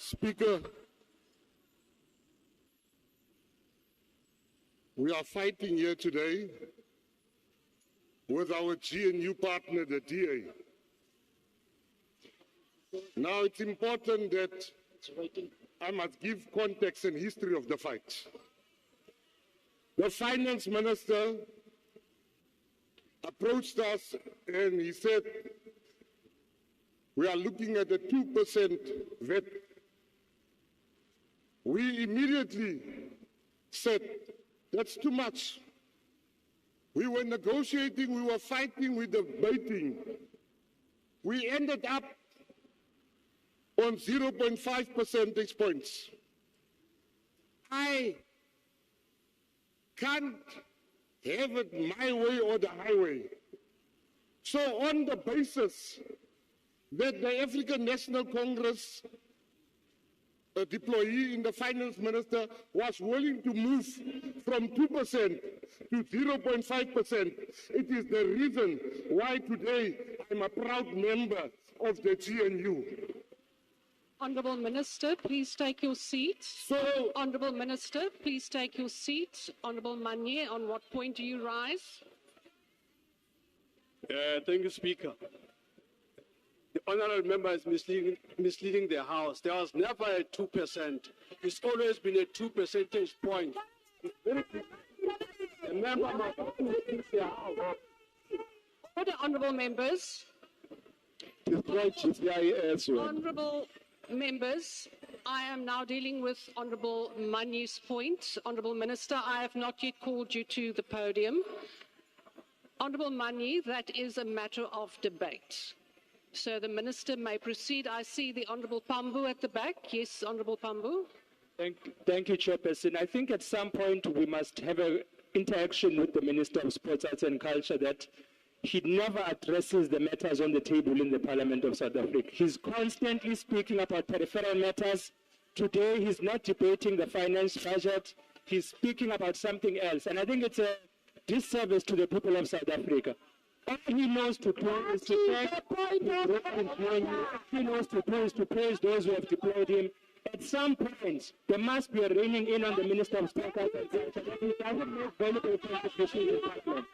Speaker, we are fighting here today with our GNU partner, the DA. Now it's important that I must give context and history of the fight. The finance minister approached us and he said, we are looking at a 2% VAT. We immediately said, that's too much. We were negotiating, we were fighting, we were debating. We ended up on 0.5 percentage points. I can't have it my way or the highway. So on the basis that the African National Congress, a deployee in the finance minister, was willing to move from 2% to 0.5%. It is the reason why today I'm a proud member of the GNU. Honourable Minister, please take your seat. So, Honourable Minister, please take your seat. Honourable Manye, on what point do you rise? Thank you, Speaker. The honourable member is misleading the House. There was never a 2%. It's always been a 2 percentage point. The member must mislead the House. Order, honourable members. Honourable members, I am now dealing with Honourable Manye's point. Honourable Minister, I have not yet called you to the podium. Honourable Manye, that is a matter of debate. So the Minister may proceed. I see the Honourable Pambu at the back. Yes, Honourable Pambu. Thank you, Chairperson. I think at some point we must have an interaction with the Minister of Sports, Arts and Culture that he never addresses the matters on the table in the Parliament of South Africa. He's constantly speaking about peripheral matters. Today he's not debating the finance budget. He's speaking about something else. And I think it's a disservice to the people of South Africa. All he knows to do is to praise those who have deployed him. At some point, there must be a reining in on the Minister of Sport and Culture that he doesn't make valuable contributions in Parliament.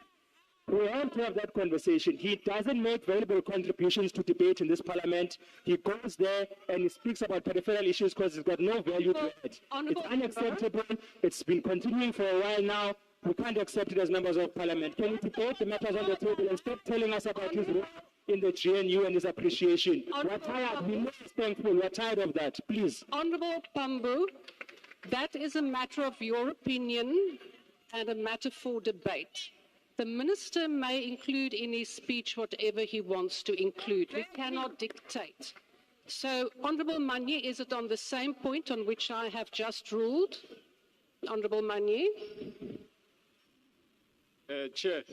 We have to have that conversation. He doesn't make valuable contributions to debate in this Parliament. He goes there and he speaks about peripheral issues because he's got no value to it. It's unacceptable. It's been continuing for a while now. We can't accept it as members of Parliament. Can you debate the matters on the table and stop telling us about his role in the GNU and his appreciation? We're tired. We know he's thankful. We're tired of that. Please. Honourable Pambu, that is a matter of your opinion and a matter for debate. The Minister may include in his speech whatever he wants to include. We cannot dictate. So, Honourable Manye, is it on the same point on which I have just ruled? Honourable Manye. Chair,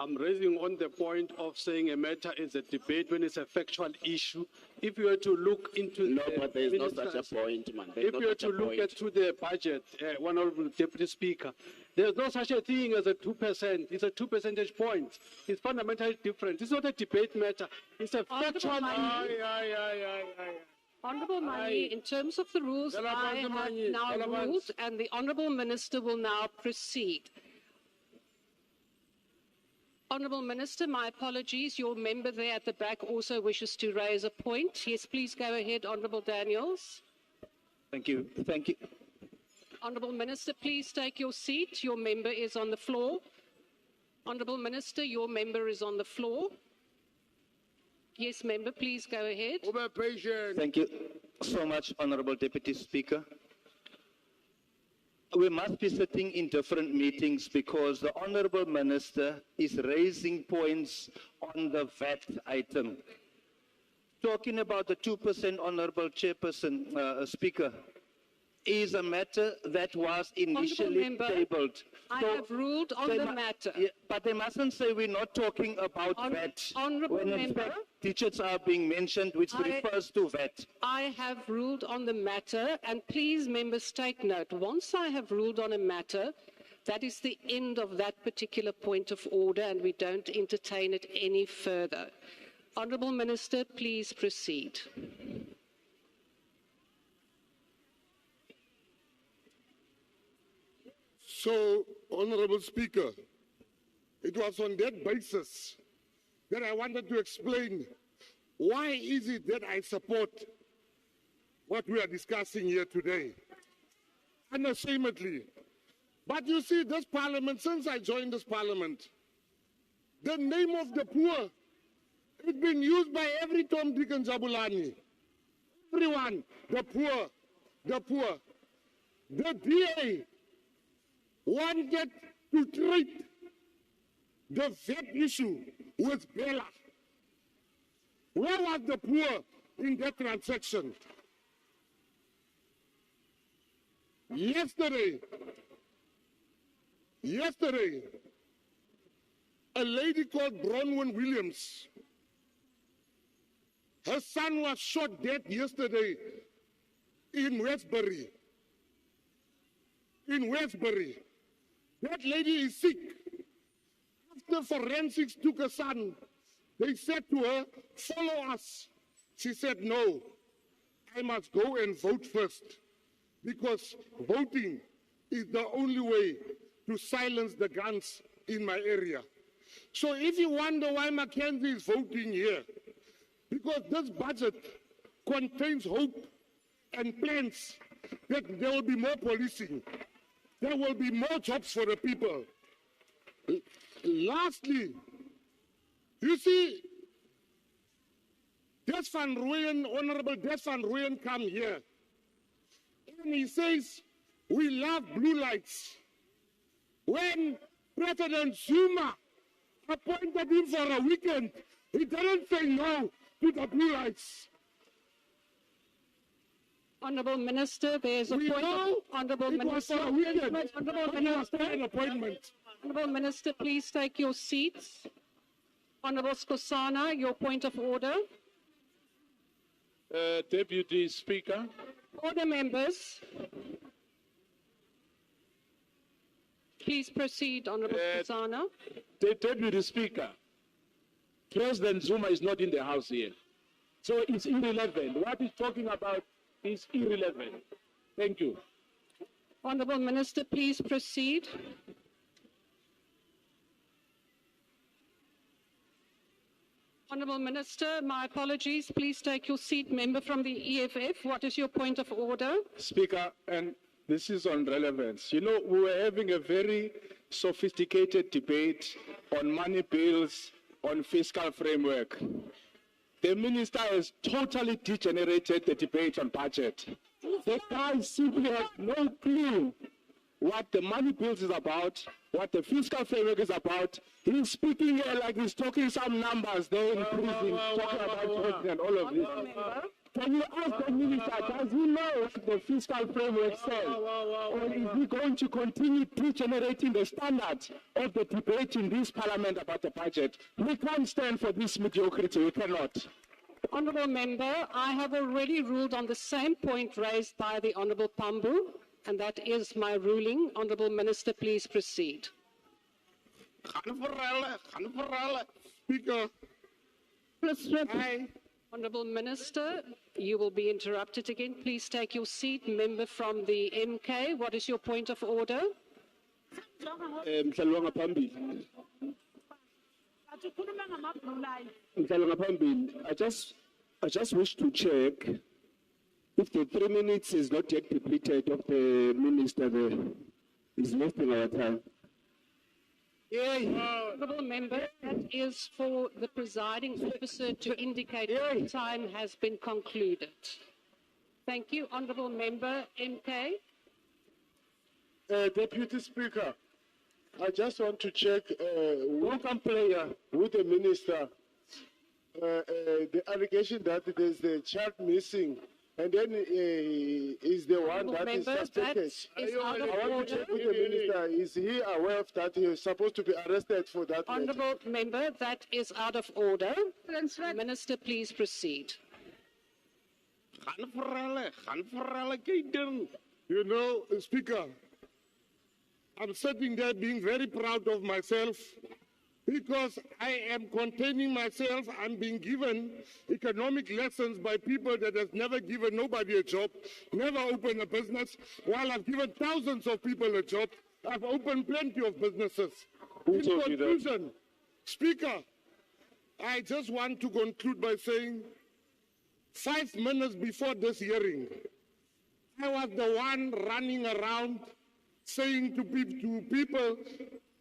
I'm raising on the point of saying a matter is a debate when it's a factual issue. If you were to look into but there is no such a point, man. If you were to look into the budget, Honourable Deputy Speaker, there's no such a thing as a 2%. It's a 2 percentage points. It's fundamentally different. It's not a debate matter. It's a factual. Honourable Manye, in terms of the rules, I have now ruled, and the Honourable Minister will now proceed. Honourable Minister, my apologies. Your member there at the back also wishes to raise a point. Yes, please go ahead, Honourable Daniels. Thank you. Thank you. Honourable Minister, please take your seat. Your member is on the floor. Honourable Minister, your member is on the floor. Yes, member, please go ahead. Thank you so much, Honourable Deputy Speaker. We must be sitting in different meetings because the Honourable Minister is raising points on the VAT item. Talking about the 2%, Honourable Chairperson, Speaker, is a matter that was initially tabled. I have ruled on the matter. Yeah, but they mustn't say we're not talking about VAT. Honourable when in member, fact digits are being mentioned which refers to VAT. I have ruled on the matter, and please, members, take note. Once I have ruled on a matter, that is the end of that particular point of order, and we don't entertain it any further. Honourable Minister, please proceed. So, Honorable Speaker, it was on that basis that I wanted to explain why is it that I support what we are discussing here today, unashamedly. But you see, this parliament, since I joined this parliament, the name of the poor, it's been used by every Tom, Dick and Jabulani. Everyone, the poor, the poor. The DA wanted to treat the VAT issue with Bella. Where was the poor in that transaction? Yesterday, a lady called Bronwyn Williams, her son was shot dead yesterday in Westbury. In Westbury. That lady is sick. After forensics took her son, they said to her, follow us. She said, no, I must go and vote first, because voting is the only way to silence the guns in my area. So if you wonder why Mckenzie is voting here, because this budget contains hope and plans that there will be more policing, there will be more jobs for the people. Lastly, you see, Des van Rooyen, Honorable Des van Rooyen come here, and he says, we love blue lights. When President Zuma appointed him for a weekend, he didn't say no to the blue lights. Honourable Minister, there's a point. Honourable Minister, Honourable Minister, please take your seats. Honourable Skosana, your point of order. Deputy Speaker. Order, members. Please proceed, Honourable Skosana. Deputy Speaker, President Zuma is not in the house here, so it's irrelevant. What he's talking about is irrelevant. Thank you. Honourable Minister, please proceed. Honourable Minister, my apologies. Please take your seat. Member from the EFF, what is your point of order? Speaker, and this is on relevance. You know, we were having a very sophisticated debate on money bills, on fiscal framework. The minister has totally degenerated the debate on budget. The guy simply has no clue what the money bills is about, what the fiscal framework is about. He's speaking here like he's talking some numbers there in prison, talking about and all of this. Can you ask the minister, does he know what the fiscal framework says? Or is he going to continue degenerating the standard of the debate in this parliament about the budget? We can't stand for this mediocrity, we cannot. Honourable Member, I have already ruled on the same point raised by the Honourable Pambu, and that is my ruling. Honourable Minister, please proceed. Speaker, Honourable Minister, you will be interrupted again. Please take your seat. Member from the MK, what is your point of order? I just wish to check if the 3 minutes is not yet depleted of the minister there. He's wasting our time. Honourable Member, that is for the presiding officer to indicate that the time has been concluded. Thank you. Honourable Member, MK. Deputy Speaker, I just want to check with the minister the allegation that there's the child missing, and then is the one that is suspected. I want to check with the minister. Is he aware of that? He is supposed to be arrested for that? Honourable Member, that is out of order. Minister, please proceed. you know, Speaker, I'm sitting there being very proud of myself because I am containing myself. I'm being given economic lessons by people that has never given nobody a job, never opened a business, while I've given thousands of people a job. I've opened plenty of businesses. Who In told you that? conclusion, Speaker, I just want to conclude by saying 5 minutes before this hearing, I was the one running around saying to people,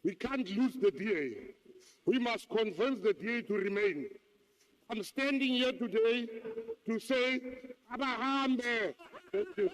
we can't lose the DA. We must convince the DA to remain. I'm standing here today to say, Abahambe. Thank you.